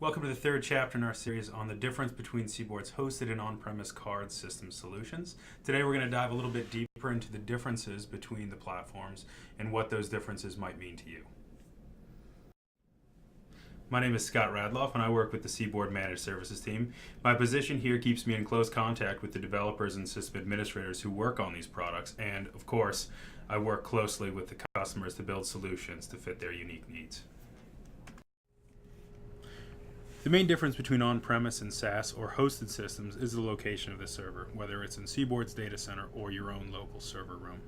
Welcome to the third chapter in our series on the difference between CBORD's hosted and on-premise card system solutions. Today we're going to dive a little bit deeper into the differences between the platforms and what those differences might mean to you. My name is Scott Radloff and I work with the CBORD Managed Services team. My position here keeps me in close contact with the developers and system administrators who work on these products, and of course I work closely with the customers to build solutions to fit their unique needs. The main difference between on-premise and SaaS or hosted systems is the location of the server, whether it's in CBORD's data center or your own local server room.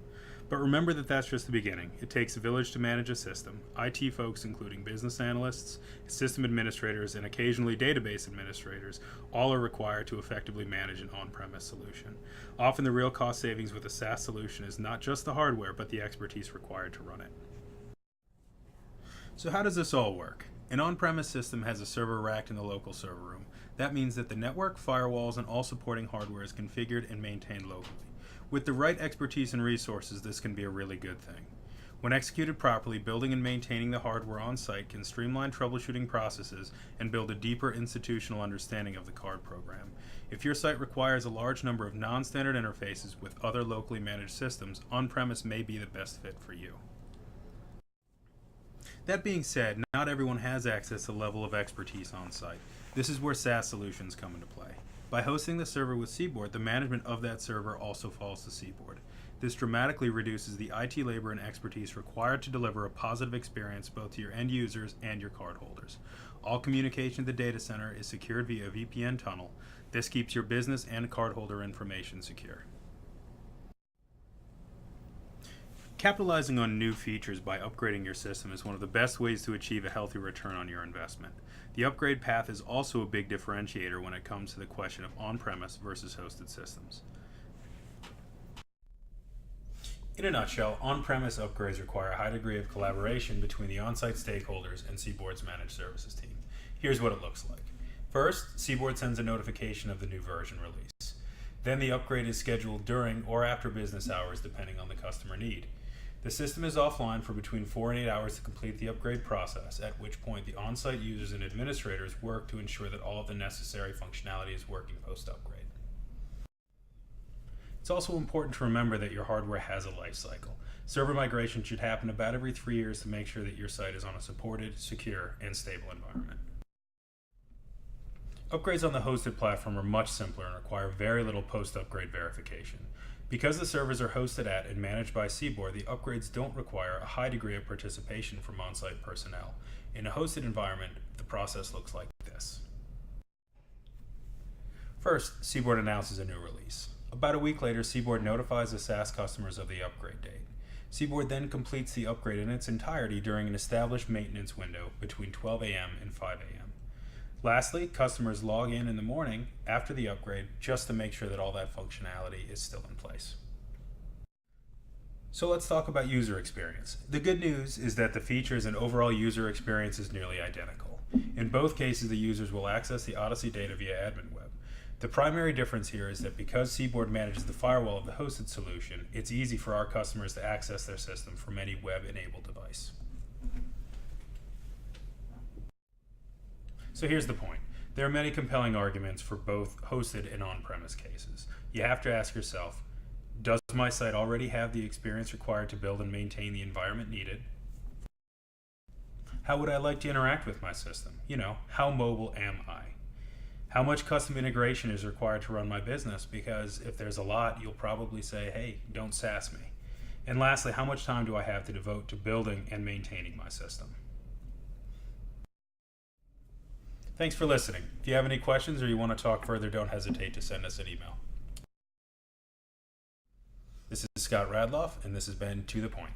But remember that that's just the beginning. It takes a village to manage a system. IT folks, including business analysts, system administrators, and occasionally database administrators, all are required to effectively manage an on-premise solution. Often the real cost savings with a SaaS solution is not just the hardware, but the expertise required to run it. So how does this all work? An on-premise system has a server racked in the local server room. That means that the network, firewalls, and all supporting hardware is configured and maintained locally. With the right expertise and resources, this can be a really good thing. When executed properly, building and maintaining the hardware on site can streamline troubleshooting processes and build a deeper institutional understanding of the card program. If your site requires a large number of non-standard interfaces with other locally managed systems, on-premise may be the best fit for you. That being said, not everyone has access to the level of expertise on site. This is where SaaS solutions come into play. By hosting the server with CBORD, the management of that server also falls to CBORD. This dramatically reduces the IT labor and expertise required to deliver a positive experience both to your end users and your cardholders. All communication to the data center is secured via a VPN tunnel. This keeps your business and cardholder information secure. Capitalizing on new features by upgrading your system is one of the best ways to achieve a healthy return on your investment. The upgrade path is also a big differentiator when it comes to the question of on-premise versus hosted systems. In a nutshell, on-premise upgrades require a high degree of collaboration between the on-site stakeholders and CBORD's Managed Services team. Here's what it looks like. First, CBORD sends a notification of the new version release. Then the upgrade is scheduled during or after business hours depending on the customer need. The system is offline for between 4 and 8 hours to complete the upgrade process, at which point the on-site users and administrators work to ensure that all of the necessary functionality is working post-upgrade. It's also important to remember that your hardware has a life cycle. Server migration should happen about every 3 years to make sure that your site is on a supported, secure, and stable environment. Upgrades on the hosted platform are much simpler and require very little post-upgrade verification. Because the servers are hosted at and managed by CBORD, the upgrades don't require a high degree of participation from on-site personnel. In a hosted environment, the process looks like this. First, CBORD announces a new release. About a week later, CBORD notifies the SaaS customers of the upgrade date. CBORD then completes the upgrade in its entirety during an established maintenance window between 12 a.m. and 5 a.m. Lastly, customers log in the morning after the upgrade just to make sure that all that functionality is still in place. So let's talk about user experience. The good news is that the features and overall user experience is nearly identical. In both cases, the users will access the Odyssey data via admin web. The primary difference here is that because CBORD manages the firewall of the hosted solution, it's easy for our customers to access their system from any web-enabled device. So here's the point. There are many compelling arguments for both hosted and on-premise cases. You have to ask yourself, does my site already have the experience required to build and maintain the environment needed? How would I like to interact with my system? How mobile am I? How much custom integration is required to run my business? Because if there's a lot, you'll probably say, hey, don't SaaS me. And lastly, how much time do I have to devote to building and maintaining my system? Thanks for listening. If you have any questions or you want to talk further, don't hesitate to send us an email. This is Scott Radloff, and this has been To The Point.